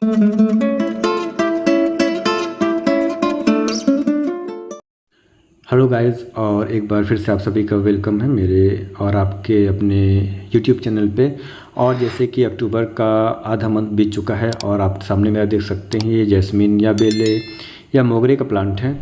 Hello guys, और एक बार फिर से आप सभी का वेलकम है मेरे और आपके अपने यूट्यूब चैनल पे। और जैसे कि अक्टूबर का आधा मंथ बीत चुका है और आप सामने मेरा देख सकते हैं ये जैस्मिन या बेले या मोगरे का प्लांट है।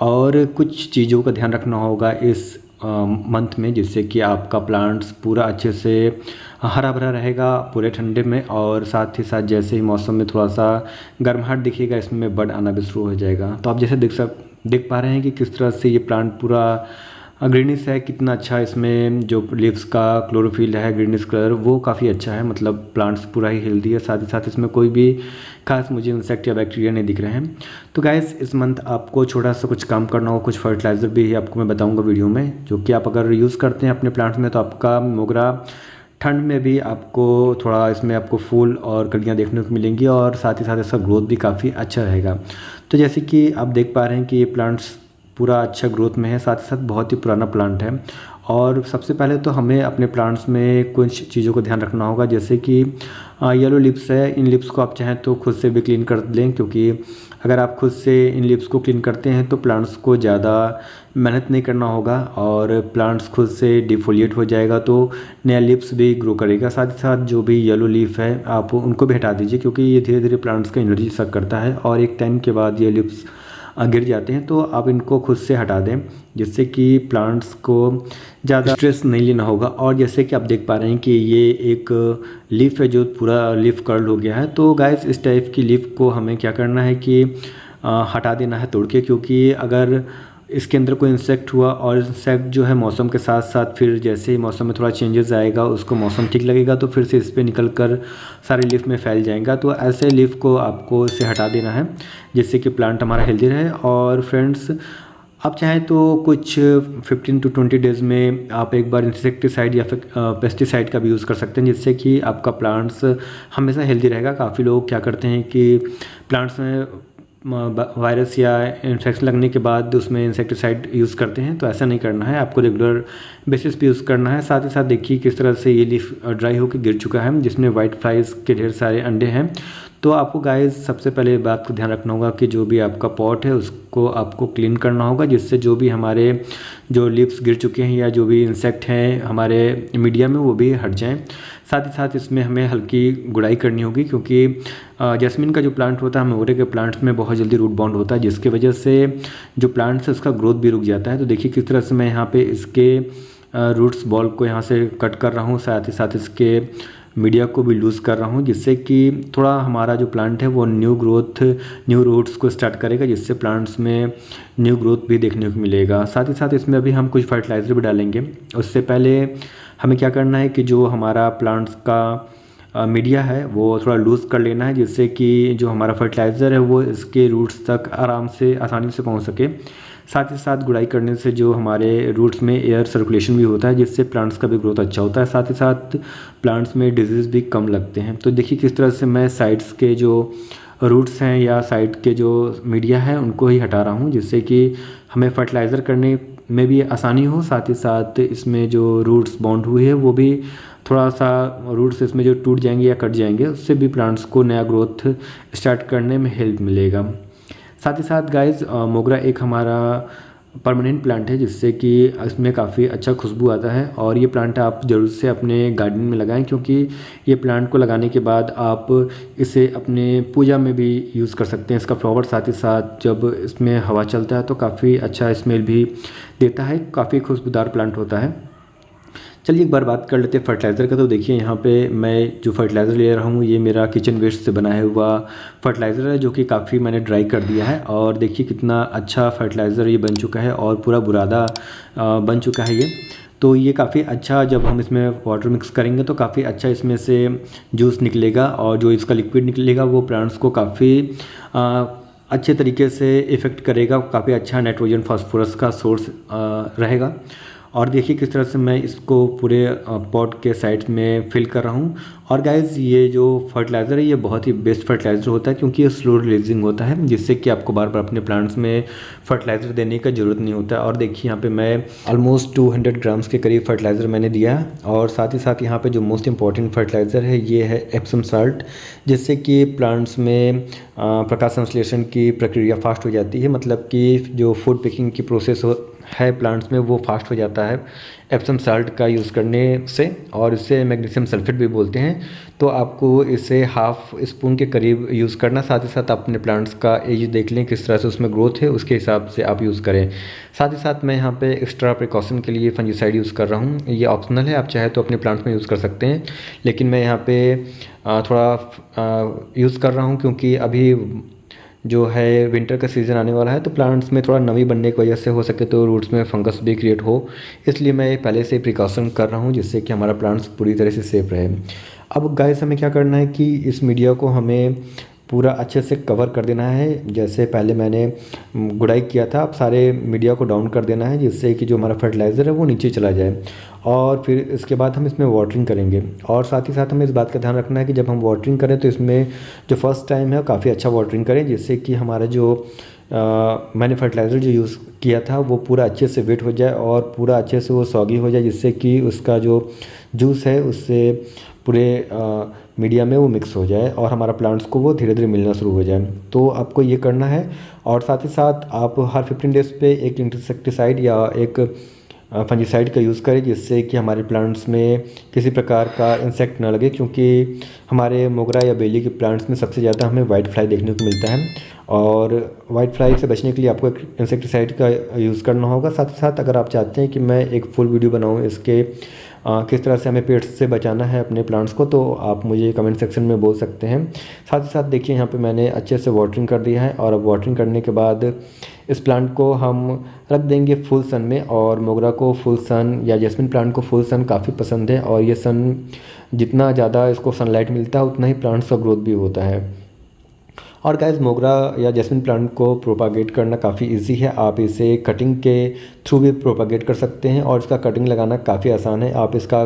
और कुछ चीज़ों का ध्यान रखना होगा इस मंथ में, जिससे कि आपका प्लांट्स पूरा अच्छे से हरा भरा रहेगा पूरे ठंडे में। और साथ ही साथ जैसे ही मौसम में थोड़ा सा गर्माहट दिखेगा, इसमें बड आना भी शुरू हो जाएगा। तो आप जैसे देख पा रहे हैं कि किस तरह से ये प्लांट पूरा ग्रीनिश है, कितना अच्छा इसमें जो लीव्स का क्लोरोफिल है, ग्रीनिश कलर, वो काफ़ी अच्छा है। मतलब प्लांट्स पूरा ही हेल्दी है। साथ ही साथ इसमें कोई भी खास मुझे इंसेक्ट या बैक्टीरिया नहीं दिख रहे हैं। तो गाइस, इस मंथ आपको छोटा सा कुछ काम करना होगा। कुछ फर्टिलाइज़र भी आपको मैं बताऊंगा वीडियो में, जो कि आप अगर यूज़ करते हैं अपने प्लांट्स में तो आपका मोगरा ठंड में भी आपको थोड़ा इसमें आपको फूल और कलियाँ देखने को मिलेंगी, और साथ ही साथ इसका ग्रोथ भी काफ़ी अच्छा रहेगा। तो जैसे कि आप देख पा रहे हैं कि ये प्लांट्स पूरा अच्छा ग्रोथ में है, साथ ही साथ बहुत ही पुराना प्लांट है। और सबसे पहले तो हमें अपने प्लांट्स में कुछ चीज़ों को ध्यान रखना होगा, जैसे कि येलो लिप्स है। इन लिप्स को आप चाहें तो खुद से भी क्लीन कर लें, क्योंकि अगर आप खुद से इन लिप्स को क्लीन करते हैं तो प्लांट्स को ज़्यादा मेहनत नहीं करना होगा और प्लांट्स खुद से डिफोलिएट हो जाएगा, तो नया लिप्स भी ग्रो करेगा। साथ ही साथ जो भी येलो लीफ है आप उनको भी हटा दीजिए, क्योंकि ये धीरे धीरे प्लांट्स का एनर्जी सक करता है और एक टाइम के बाद ये लिप्स गिर जाते हैं। तो आप इनको खुद से हटा दें, जिससे कि प्लांट्स को ज़्यादा स्ट्रेस नहीं लेना होगा। और जैसे कि आप देख पा रहे हैं कि ये एक लीफ है जो पूरा लीफ कर्ल हो गया है। तो गाइस, इस टाइप की लीफ को हमें क्या करना है कि हटा देना है तोड़ के, क्योंकि अगर इसके अंदर कोई इंसेक्ट हुआ और इंसेक्ट जो है मौसम के साथ साथ फिर जैसे ही मौसम में थोड़ा चेंजेस आएगा, उसको मौसम ठीक लगेगा तो फिर से इस पर निकल कर सारे लीफ में फैल जाएगा। तो ऐसे लीफ को आपको इसे हटा देना है, जिससे कि प्लांट हमारा हेल्दी रहे। और फ्रेंड्स, आप चाहें तो कुछ 15 to 20 डेज़ में आप एक बार इंसेक्टिसाइड या फिर पेस्टिसाइड का भी यूज़ कर सकते हैं, जिससे कि आपका प्लांट्स हमेशा हेल्दी रहेगा। काफ़ी लोग क्या करते हैं कि प्लांट्स में वायरस या इन्फेक्शन लगने के बाद उसमें इंसेक्टिसाइड यूज़ करते हैं, तो ऐसा नहीं करना है। आपको रेगुलर बेसिस पे यूज़ करना है। साथ ही साथ देखिए किस तरह से ये लीफ ड्राई होकर गिर चुका है, जिसमें वाइट फ्लाइज के ढेर सारे अंडे हैं। तो आपको गाइस सबसे पहले बात को ध्यान रखना होगा कि जो भी आपका पॉट है उसको आपको क्लीन करना होगा, जिससे जो भी हमारे जो लीव्स गिर चुके हैं या जो भी इंसेक्ट हैं हमारे मीडिया में वो भी हट जाएं। साथ ही साथ इसमें हमें हल्की गुड़ाई करनी होगी, क्योंकि जैस्मिन का जो प्लांट होता है मोगरे के प्लांट्स में बहुत जल्दी रूट बाउंड होता है, जिसकी वजह से जो प्लांट्स है उसका ग्रोथ भी रुक जाता है। तो देखिए किस तरह से मैं यहाँ पे इसके रूट्स बॉल को यहाँ से कट कर रहा हूँ, साथ ही साथ इसके मीडिया को भी लूज़ कर रहा हूँ, जिससे कि थोड़ा हमारा जो प्लांट है वो न्यू ग्रोथ, न्यू रूट्स को स्टार्ट करेगा, जिससे प्लांट्स में न्यू ग्रोथ भी देखने को मिलेगा। साथ ही साथ इसमें अभी हम कुछ फर्टिलाइज़र भी डालेंगे। उससे पहले हमें क्या करना है कि जो हमारा प्लांट्स का मीडिया है वो थोड़ा लूज़ कर लेना है, जिससे कि जो हमारा फर्टिलाइज़र है वो इसके रूट्स तक आराम से आसानी से पहुंच सके। साथ ही साथ गुड़ाई करने से जो हमारे रूट्स में एयर सर्कुलेशन भी होता है, जिससे प्लांट्स का भी ग्रोथ अच्छा होता है। साथ ही साथ प्लांट्स में डिजीज़ भी कम लगते हैं। तो देखिए किस तरह से मैं साइड्स के जो रूट्स हैं या साइड के जो मीडिया है उनको ही हटा रहा हूँ, जिससे कि हमें फर्टिलाइज़र करने में भी आसानी हो। साथ ही साथ इसमें जो रूट्स बाउंड हुई है वो भी थोड़ा सा रूट्स इसमें जो टूट जाएंगे या कट जाएंगे, उससे भी प्लांट्स को नया ग्रोथ स्टार्ट करने में हेल्प मिलेगा। साथ ही साथ गाइस, मोगरा एक हमारा परमानेंट प्लांट है, जिससे कि इसमें काफ़ी अच्छा खुशबू आता है। और ये प्लांट आप ज़रूर से अपने गार्डन में लगाएं, क्योंकि ये प्लांट को लगाने के बाद आप इसे अपने पूजा में भी यूज़ कर सकते हैं। इसका फ्लावर साथ ही साथ जब इसमें हवा चलता है तो काफ़ी अच्छा स्मेल भी देता है, काफ़ी खुशबूदार प्लांट होता है। चलिए एक बार बात कर लेते हैं फर्टिलाइज़र का। तो देखिए यहाँ पे मैं जो फर्टिलाइज़र ले रहा हूँ ये मेरा किचन वेस्ट से बनाया हुआ फर्टिलाइज़र है, जो कि काफ़ी मैंने ड्राई कर दिया है। और देखिए कितना अच्छा फर्टिलाइज़र ये बन चुका है और पूरा बुरादा बन चुका है ये। तो ये काफ़ी अच्छा, जब हम इसमें वाटर मिक्स करेंगे तो काफ़ी अच्छा इसमें से जूस निकलेगा, और जो इसका लिक्विड निकलेगा वो प्लांट्स को काफ़ी अच्छे तरीके से इफ़ेक्ट करेगा। काफ़ी अच्छा नाइट्रोजन फास्फोरस का सोर्स रहेगा। और देखिए किस तरह से मैं इसको पूरे पॉट के साइड में फिल कर रहा हूँ। और गाइज़ ये जो फर्टिलाइज़र है ये बहुत ही बेस्ट फर्टिलाइज़र होता है, क्योंकि ये स्लो रिलीजिंग होता है, जिससे कि आपको बार बार अपने प्लांट्स में फर्टिलाइज़र देने का ज़रूरत नहीं होता है। और देखिए यहाँ पे मैं ऑलमोस्ट 200 ग्राम्स के करीब फर्टिलाइज़र मैंने दिया। और साथ ही साथ यहाँ पे जो मोस्ट इंपॉर्टेंट फर्टिलाइज़र है ये है एप्सम साल्ट, जिससे कि प्लांट्स में प्रकाश संश्लेषण की प्रक्रिया फास्ट हो जाती है, मतलब कि जो फूड पिकिंग की प्रोसेस है प्लांट्स में वो फास्ट हो जाता है एप्सम साल्ट का यूज़ करने से। और इसे मैग्नीशियम सल्फेट भी बोलते हैं। तो आपको इसे हाफ स्पून के करीब यूज़ करना। साथ ही साथ अपने प्लांट्स का एज देख लें किस तरह से उसमें ग्रोथ है, उसके हिसाब से आप यूज़ करें। साथ ही साथ मैं यहाँ पे एक्स्ट्रा प्रिकॉशन के लिए फंजीसाइड यूज़ कर रहा हूँ। ये ऑप्शनल है, आप चाहे तो अपने प्लांट्स में यूज़ कर सकते हैं, लेकिन मैं यहाँ पे थोड़ा यूज़ कर रहा हूँ क्योंकि अभी जो है विंटर का सीज़न आने वाला है, तो प्लांट्स में थोड़ा नमी बनने की वजह से हो सके तो रूट्स में फंगस भी क्रिएट हो, इसलिए मैं पहले से प्रिकॉशन कर रहा हूँ जिससे कि हमारा प्लांट्स पूरी तरह से सेफ रहे। अब गाइस हमें क्या करना है कि इस मीडिया को हमें पूरा अच्छे से कवर कर देना है। जैसे पहले मैंने गुड़ाई किया था, अब सारे मीडिया को डाउन कर देना है जिससे कि जो हमारा फर्टिलाइज़र है वो नीचे चला जाए। और फिर इसके बाद हम इसमें वाटरिंग करेंगे। और साथ ही साथ हमें इस बात का ध्यान रखना है कि जब हम वाटरिंग करें तो इसमें जो फर्स्ट टाइम है काफ़ी अच्छा वाटरिंग करें, जिससे कि हमारा जो मैंने फर्टिलाइज़र जो यूज़ किया था वो पूरा अच्छे से वेट हो जाए और पूरा अच्छे से वो सॉगी हो जाए, जिससे कि उसका जो जूस है उससे पूरे मीडिया में वो मिक्स हो जाए और हमारा प्लांट्स को वो धीरे धीरे मिलना शुरू हो जाए। तो आपको ये करना है। और साथ ही साथ आप हर 15 डेज़ पे एक इंसेक्टिसाइड या एक फंजीसाइड का यूज़ करें, जिससे कि हमारे प्लांट्स में किसी प्रकार का इंसेक्ट ना लगे, क्योंकि हमारे मोगरा या बेली के प्लांट्स में सबसे ज़्यादा हमें वाइट फ्लाई देखने को मिलता है। और वाइट फ्लाई से बचने के लिए आपको एक इंसेक्टिसाइड का यूज़ करना होगा। साथ ही साथ अगर आप चाहते हैं कि मैं एक फुल वीडियो बनाऊँ इसके किस तरह से हमें पेट्स से बचाना है अपने प्लांट्स को, तो आप मुझे कमेंट सेक्शन में बोल सकते हैं। साथ ही साथ देखिए यहाँ पे मैंने अच्छे से वाटरिंग कर दिया है और अब वाटरिंग करने के बाद इस प्लांट को हम रख देंगे फुल सन में। और मोगरा को फुल सन या जैस्मिन प्लांट को फुल सन काफ़ी पसंद है, और ये सन जितना ज़्यादा इसको सनलाइट मिलता है उतना ही प्लांट्स का ग्रोथ भी होता है। और गाइस मोगरा या जैस्मिन प्लांट को प्रोपागेट करना काफ़ी इजी है। आप इसे कटिंग के थ्रू भी प्रोपागेट कर सकते हैं और इसका कटिंग लगाना काफ़ी आसान है। आप इसका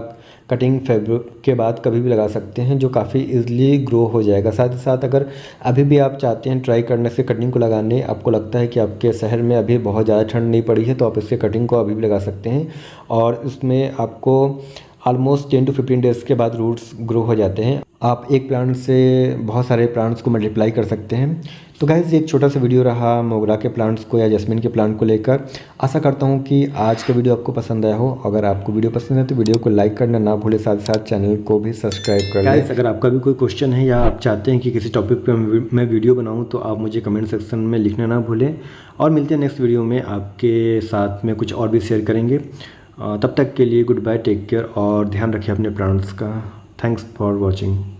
कटिंग फेब्रुक के बाद कभी भी लगा सकते हैं, जो काफ़ी इजीली ग्रो हो जाएगा। साथ ही साथ अगर अभी भी आप चाहते हैं ट्राई करने से कटिंग को लगाने, आपको लगता है कि आपके शहर में अभी बहुत ज़्यादा ठंड नहीं पड़ी है, तो आप इसके कटिंग को अभी भी लगा सकते हैं। और इसमें आपको ऑलमोस्ट 10 to 15 डेज़ के बाद रूट्स ग्रो हो जाते हैं। आप एक प्लांट से बहुत सारे प्लांट्स को मल्टीप्लाई कर सकते हैं। तो गाइस ये एक छोटा सा वीडियो रहा मोगरा के प्लांट्स को या जैस्मिन के प्लांट को लेकर। आशा करता हूँ कि आज का वीडियो आपको पसंद आया हो। अगर आपको वीडियो पसंद है तो वीडियो को लाइक करना ना भूलें, साथ ही साथ चैनल को भी सब्सक्राइब कर लें। गाइस अगर आपका भी कोई क्वेश्चन है या आप चाहते हैं कि किसी टॉपिक पर मैं वीडियो बनाऊँ, तो आप मुझे कमेंट सेक्शन में लिखना ना भूलें। और मिलते हैं नेक्स्ट वीडियो में, आपके साथ में कुछ और भी शेयर करेंगे। तब तक के लिए गुड बाय, टेक केयर और ध्यान रखिए अपने प्लांट्स का। Thanks for watching.